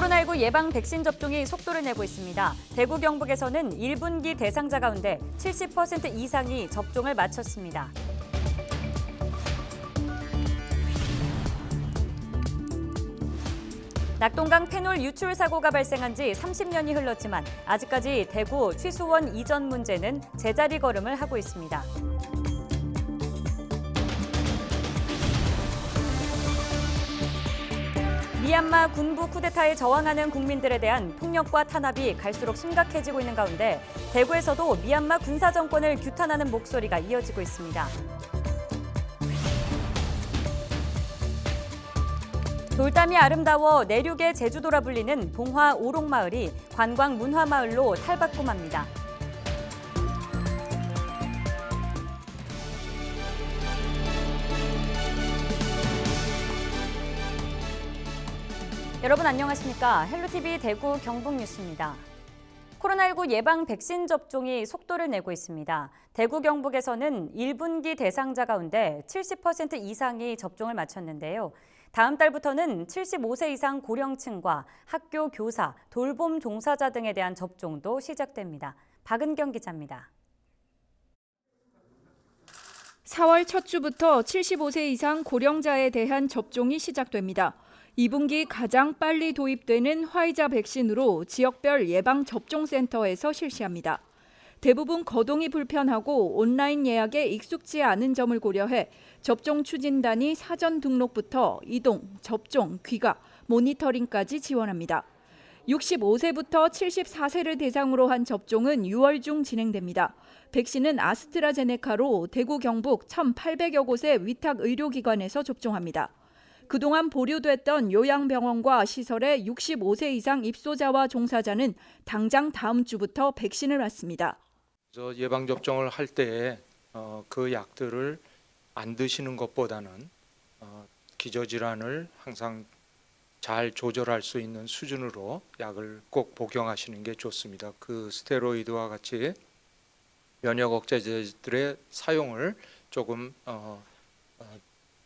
코로나19 예방 백신 접종이 속도를 내고 있습니다. 대구 경북에서는 1분기 대상자 가운데 70% 이상이 접종을 마쳤습니다. 낙동강 페놀 유출 사고가 발생한 지 30년이 흘렀지만 아직까지 대구 취수원 이전 문제는 제자리 걸음을 하고 있습니다. 미얀마 군부 쿠데타에 저항하는 국민들에 대한 폭력과 탄압이 갈수록 심각해지고 있는 가운데 대구에서도 미얀마 군사 정권을 규탄하는 목소리가 이어지고 있습니다. 돌담이 아름다워 내륙의 제주도라 불리는 봉화 오록마을이 관광 문화마을로 탈바꿈합니다. 여러분 안녕하십니까? 헬로티비 대구 경북 뉴스입니다. 코로나19 예방 백신 접종이 속도를 내고 있습니다. 대구 경북에서는 1분기 대상자 가운데 70% 이상이 접종을 마쳤는데요. 다음 달부터는 75세 이상 고령층과 학교 교사, 돌봄 종사자 등에 대한 접종도 시작됩니다. 박은경 기자입니다. 4월 첫 주부터 75세 이상 고령자에 대한 접종이 시작됩니다. 2분기 가장 빨리 도입되는 화이자 백신으로 지역별 예방접종센터에서 실시합니다. 대부분 거동이 불편하고 온라인 예약에 익숙지 않은 점을 고려해 접종 추진단이 사전 등록부터 이동, 접종, 귀가, 모니터링까지 지원합니다. 65세부터 74세를 대상으로 한 접종은 6월 중 진행됩니다. 백신은 아스트라제네카로 대구 경북 1,800여 곳의 위탁 의료기관에서 접종합니다. 그동안 보류됐던 요양병원과 시설에 65세 이상 입소자와 종사자는 당장 다음 주부터 백신을 맞습니다. 예방접종을 할 때 그 약들을 안 드시는 것보다는 기저질환을 항상 잘 조절할 수 있는 수준으로 약을 꼭 복용하시는 게 좋습니다. 그 스테로이드와 같이 면역 억제제들의 사용을 조금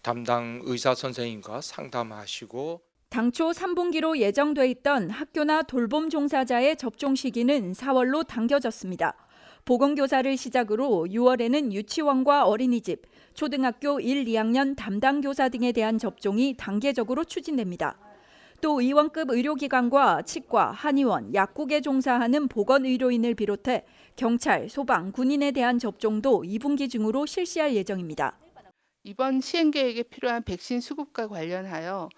담당 의사 선생님과 상담하시고 당초 3분기로 예정돼 있던 학교나 돌봄 종사자의 접종 시기는 4월로 당겨졌습니다. 보건교사를 시작으로 6월에는 유치원과 어린이집, 초등학교 1, 2학년 담당 교사 등에 대한 접종이 단계적으로 추진됩니다. 또 의원급 의료기관과 치과, 한의원, 약국에 종사하는 보건의료인을 비롯해 경찰, 소방, 군인에 대한 접종도 2분기 중으로 실시할 예정입니다. 이번 시행계획에 필요한 백신 수급과 관련하여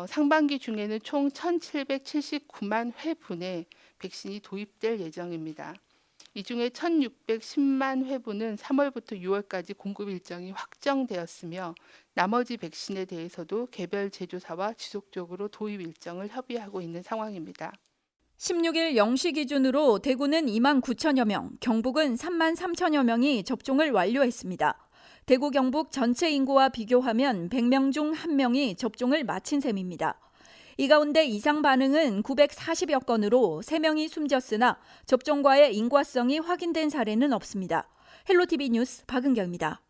상반기 중에는 총 1,779만 회분의 백신이 도입될 예정입니다. 이 중에 1,610만 회분은 3월부터 6월까지 공급 일정이 확정되었으며 나머지 백신에 대해서도 개별 제조사와 지속적으로 도입 일정을 협의하고 있는 상황입니다. 16일 0시 기준으로 대구는 2만 9천여 명, 경북은 3만 3천여 명이 접종을 완료했습니다. 대구 경북 전체 인구와 비교하면 100명 중 1명이 접종을 마친 셈입니다. 이 가운데 이상 반응은 940여 건으로 3명이 숨졌으나 접종과의 인과성이 확인된 사례는 없습니다. 헬로티비 뉴스 박은경입니다.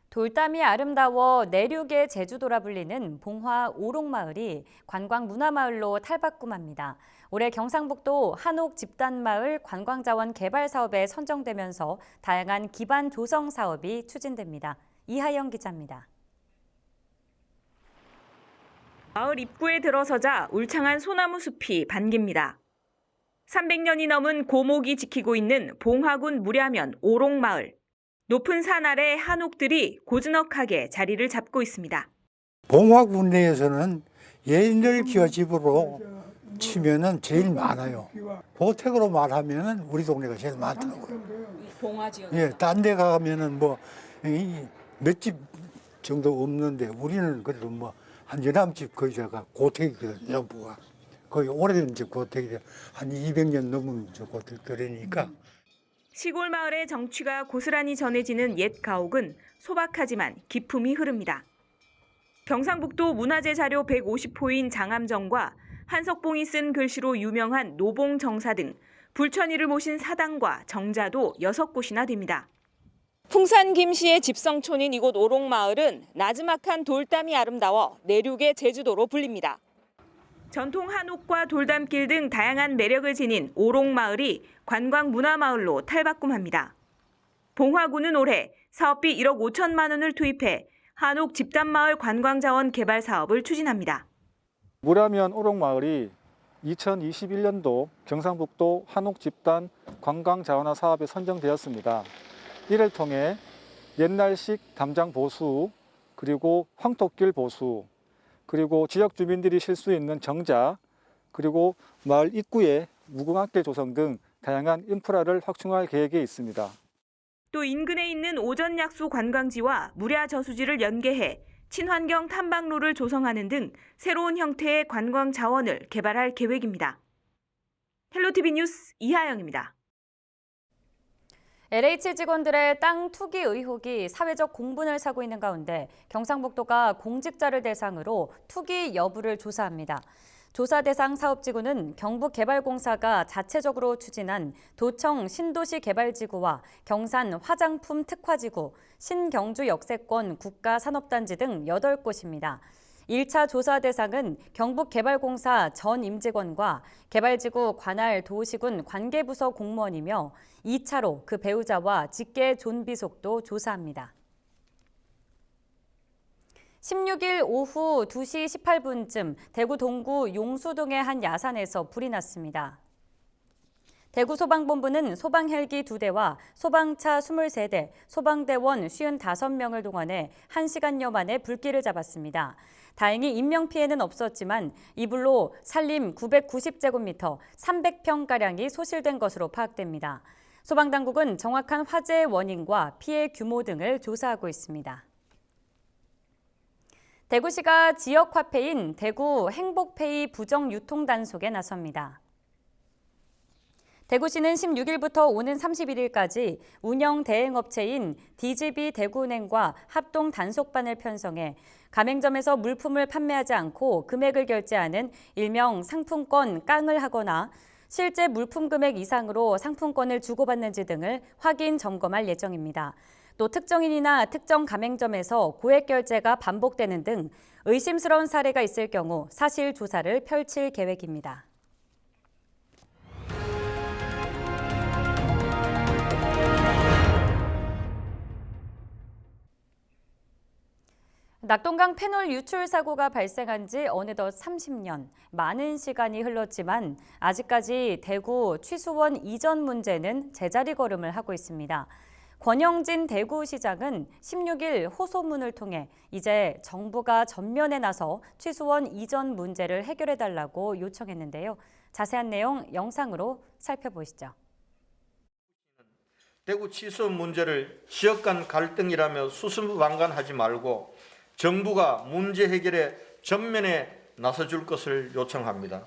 돌담이 아름다워 내륙의 제주도라 불리는 봉화 오록마을이 관광 문화마을로 탈바꿈합니다. 올해 경상북도 한옥 집단마을 관광자원 개발 사업에 선정되면서 다양한 기반 조성 사업이 추진됩니다. 이하영 기자입니다. 마을 입구에 들어서자 울창한 소나무 숲이 반깁니다. 300년이 넘은 고목이 지키고 있는 봉화군 무ля면 오록마을. 높은 산 아래 한옥들이 고즈넉하게 자리를 잡고 있습니다. 봉화군 내에서는 옛날 기와집으로 치면은 제일 많아요. 보택으로 말하면은 우리 동네가 제일 많다고요. 봉화지역. 예, 딴 데 가면은 뭐 몇 집 정도 없는데 우리는 그래도 뭐 한 11집 거기다가 고택이거든요, 전부가. 거의 오래된 고택이 한 200년 넘은 고택 그러니까. 시골 마을의 정취가 고스란히 전해지는 옛 가옥은 소박하지만 기품이 흐릅니다. 경상북도 문화재 자료 150호인 장암정과 한석봉이 쓴 글씨로 유명한 노봉정사 등 불천이를 모신 사당과 정자도 6곳이나 됩니다. 풍산 김씨의 집성촌인 이곳 오록마을은 나지막한 돌담이 아름다워 내륙의 제주도로 불립니다. 전통 한옥과 돌담길 등 다양한 매력을 지닌 오록마을이 관광문화마을로 탈바꿈합니다. 봉화구는 올해 사업비 1억 5천만 원을 투입해 한옥 집단마을 관광자원 개발 사업을 추진합니다. 무라면 오록마을이 2021년도 경상북도 한옥 집단 관광자원화 사업에 선정되었습니다. 이를 통해 옛날식 담장 보수, 그리고 황토길 보수, 그리고 지역 주민들이 쉴 수 있는 정자, 그리고 마을 입구에 무궁화길 조성 등 다양한 인프라를 확충할 계획에 있습니다. 또 인근에 있는 오전약수 관광지와 무랴 저수지를 연계해 친환경 탐방로를 조성하는 등 새로운 형태의 관광 자원을 개발할 계획입니다. 헬로티비 뉴스 이하영입니다. LH 직원들의 땅 투기 의혹이 사회적 공분을 사고 있는 가운데 경상북도가 공직자를 대상으로 투기 여부를 조사합니다. 조사 대상 사업지구는 경북개발공사가 자체적으로 추진한 도청 신도시개발지구와 경산 화장품 특화지구, 신경주 역세권 국가산업단지 등 8곳입니다. 1차 조사 대상은 경북개발공사 전 임직원과 개발지구 관할 도시군 관계부서 공무원이며 2차로 그 배우자와 직계 존비속도 조사합니다. 16일 오후 2시 18분쯤 대구 동구 용수동의 한 야산에서 불이 났습니다. 대구 소방본부는 소방 헬기 2대와 소방차 23대, 소방대원 55명을 동원해 1시간여 만에 불길을 잡았습니다. 다행히 인명피해는 없었지만 이 불로 산림 990제곱미터 300평가량이 소실된 것으로 파악됩니다. 소방당국은 정확한 화재의 원인과 피해 규모 등을 조사하고 있습니다. 대구시가 지역화폐인 대구 행복페이 부정 유통 단속에 나섭니다. 대구시는 16일부터 오는 31일까지 운영 대행업체인 DGB 대구은행과 합동 단속반을 편성해 가맹점에서 물품을 판매하지 않고 금액을 결제하는 일명 상품권 깡을 하거나 실제 물품 금액 이상으로 상품권을 주고받는지 등을 확인 점검할 예정입니다. 또 특정인이나 특정 가맹점에서 고액 결제가 반복되는 등 의심스러운 사례가 있을 경우 사실 조사를 펼칠 계획입니다. 낙동강 페놀 유출 사고가 발생한 지 어느덧 30년, 많은 시간이 흘렀지만 아직까지 대구 취수원 이전 문제는 제자리 걸음을 하고 있습니다. 권영진 대구시장은 16일 호소문을 통해 이제 정부가 전면에 나서 취수원 이전 문제를 해결해달라고 요청했는데요. 자세한 내용 영상으로 살펴보시죠. 대구 취수원 문제를 지역 간 갈등이라며 수수방관하지 말고 정부가 문제 해결에 전면에 나서줄 것을 요청합니다.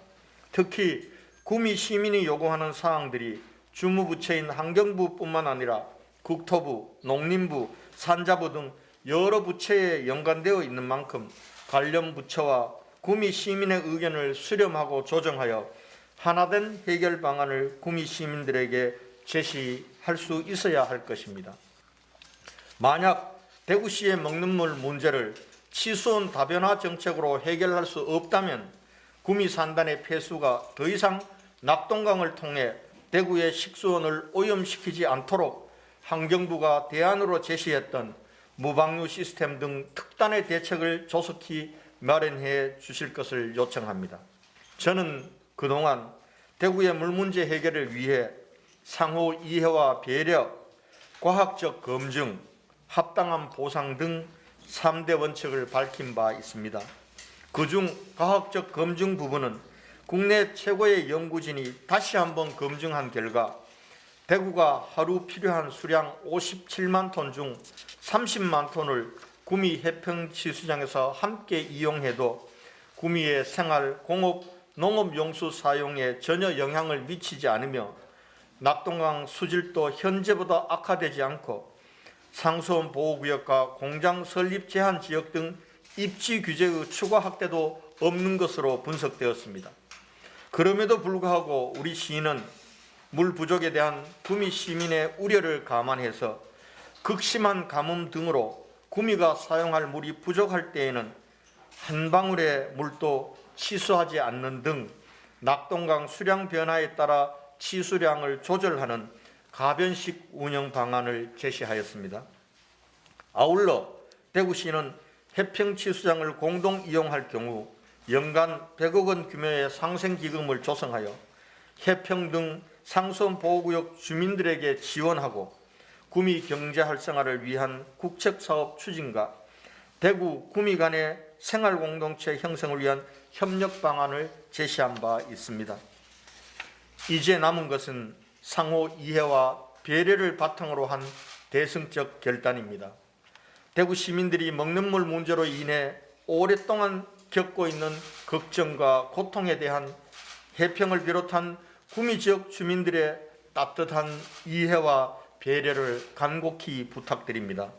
특히 구미 시민이 요구하는 사항들이 주무부처인 환경부뿐만 아니라 국토부, 농림부, 산자부 등 여러 부처에 연관되어 있는 만큼 관련 부처와 구미 시민의 의견을 수렴하고 조정하여 하나된 해결 방안을 구미 시민들에게 제시할 수 있어야 할 것입니다. 만약 대구시의 먹는 물 문제를 취수원 다변화 정책으로 해결할 수 없다면 구미 산단의 폐수가 더 이상 낙동강을 통해 대구의 식수원을 오염시키지 않도록 환경부가 대안으로 제시했던 무방류 시스템 등 특단의 대책을 조속히 마련해 주실 것을 요청합니다. 저는 그동안 대구의 물 문제 해결을 위해 상호 이해와 배려, 과학적 검증, 합당한 보상 등 3대 원칙을 밝힌 바 있습니다. 그중 과학적 검증 부분은 국내 최고의 연구진이 다시 한번 검증한 결과 대구가 하루 필요한 수량 57만 톤 중 30만 톤을 구미 해평취수장에서 함께 이용해도 구미의 생활, 공업, 농업 용수 사용에 전혀 영향을 미치지 않으며 낙동강 수질도 현재보다 악화되지 않고 상수원 보호구역과 공장 설립 제한 지역 등 입지 규제의 추가 확대도 없는 것으로 분석되었습니다. 그럼에도 불구하고 우리 시는 물 부족에 대한 구미 시민의 우려를 감안해서 극심한 가뭄 등으로 구미가 사용할 물이 부족할 때에는 한 방울의 물도 취수하지 않는 등 낙동강 수량 변화에 따라 취수량을 조절하는 가변식 운영 방안을 제시하였습니다. 아울러 대구시는 해평 취수장을 공동 이용할 경우 연간 100억 원 규모의 상생기금을 조성하여 해평 등 상수원 보호구역 주민들에게 지원하고 구미 경제 활성화를 위한 국책사업 추진과 대구 구미 간의 생활공동체 형성을 위한 협력 방안을 제시한 바 있습니다. 이제 남은 것은 상호 이해와 배려를 바탕으로 한 대승적 결단입니다. 대구 시민들이 먹는 물 문제로 인해 오랫동안 겪고 있는 걱정과 고통에 대한 해평을 비롯한 구미 지역 주민들의 따뜻한 이해와 배려를 간곡히 부탁드립니다.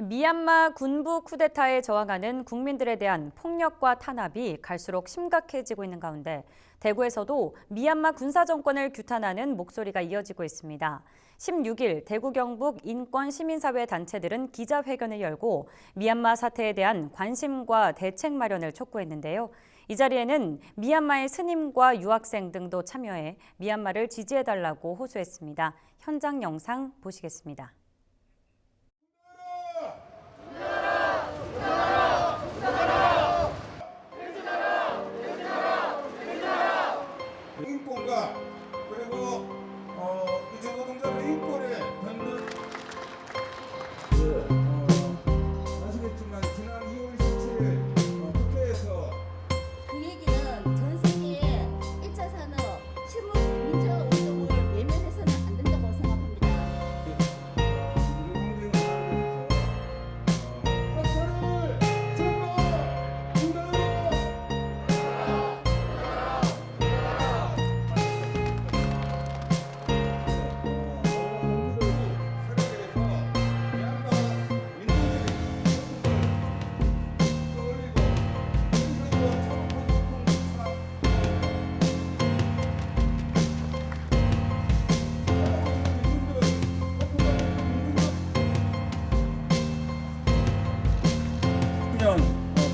미얀마 군부 쿠데타에 저항하는 국민들에 대한 폭력과 탄압이 갈수록 심각해지고 있는 가운데 대구에서도 미얀마 군사 정권을 규탄하는 목소리가 이어지고 있습니다. 16일 대구 경북 인권 시민사회 단체들은 기자회견을 열고 미얀마 사태에 대한 관심과 대책 마련을 촉구했는데요. 이 자리에는 미얀마의 스님과 유학생 등도 참여해 미얀마를 지지해달라고 호소했습니다. 현장 영상 보시겠습니다. 인권과 그리고 이주 노동자의 인권에 닿는 아시겠지만 지난 2월 17일 국회에서 그 얘기는 전 세계의 1차 산업 실무 민주화 운동을 외면해서는 안 된다고 생각합니다.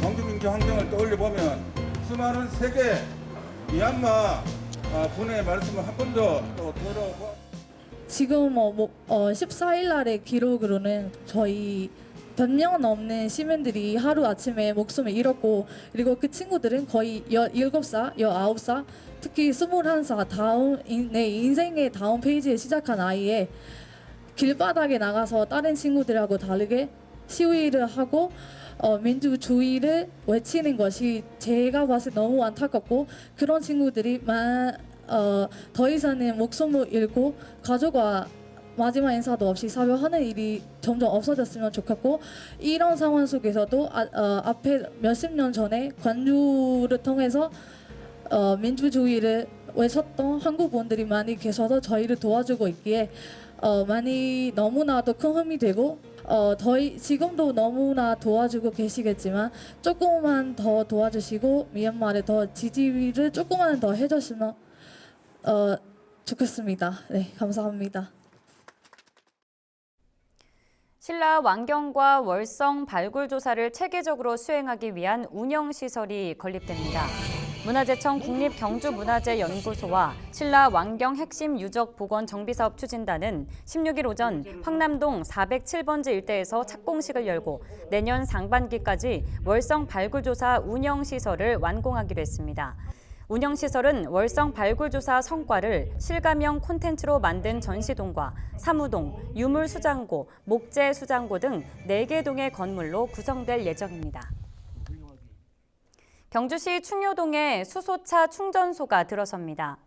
광주민주 항쟁을 떠올려 보면 수많은 세계 미얀마 분의 말씀을 한 번 더 들어보. 지금 14일 날의 기록으로는 저희 100명 넘는 시민들이 하루아침에 목숨을 잃었고 그리고 그 친구들은 거의 17살, 19살, 특히 21살 내 인생의 다음 페이지에 시작한 아이에 길바닥에 나가서 다른 친구들하고 다르게 시위를 하고 민주주의를 외치는 것이 제가 봤을 때 너무 안타깝고 그런 친구들이 더 이상은 목숨을 잃고 가족과 마지막 인사도 없이 사별하는 일이 점점 없어졌으면 좋겠고 이런 상황 속에서도 앞에 몇십 년 전에 관주를 통해서 민주주의를 외쳤던 한국분들이 많이 계셔서 저희를 도와주고 있기에 많이 너무나도 큰 힘이 되고 지금도 너무나 도와주고 계시겠지만 조금만 더 도와주시고 미얀마를 더 지지를 조금만 더 해주시면 좋겠습니다. 네, 감사합니다. 신라 왕경과 월성 발굴 조사를 체계적으로 수행하기 위한 운영시설이 건립됩니다. 문화재청 국립경주문화재연구소와 신라 왕경 핵심 유적 복원 정비사업 추진단은 16일 오전 황남동 407번지 일대에서 착공식을 열고 내년 상반기까지 월성 발굴조사 운영시설을 완공하기로 했습니다. 운영시설은 월성 발굴조사 성과를 실감형 콘텐츠로 만든 전시동과 사무동, 유물수장고, 목재수장고 등 4개 동의 건물로 구성될 예정입니다. 경주시 충효동에 수소차 충전소가 들어섭니다.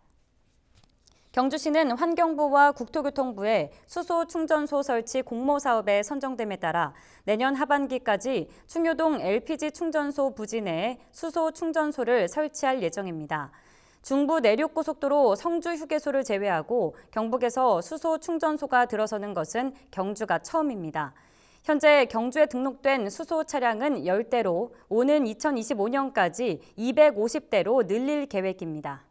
경주시는 환경부와 국토교통부의 수소 충전소 설치 공모 사업에 선정됨에 따라 내년 하반기까지 충효동 LPG 충전소 부지 내에 수소 충전소를 설치할 예정입니다. 중부 내륙고속도로 성주 휴게소를 제외하고 경북에서 수소 충전소가 들어서는 것은 경주가 처음입니다. 현재 경주에 등록된 수소 차량은 10대로 오는 2025년까지 250대로 늘릴 계획입니다.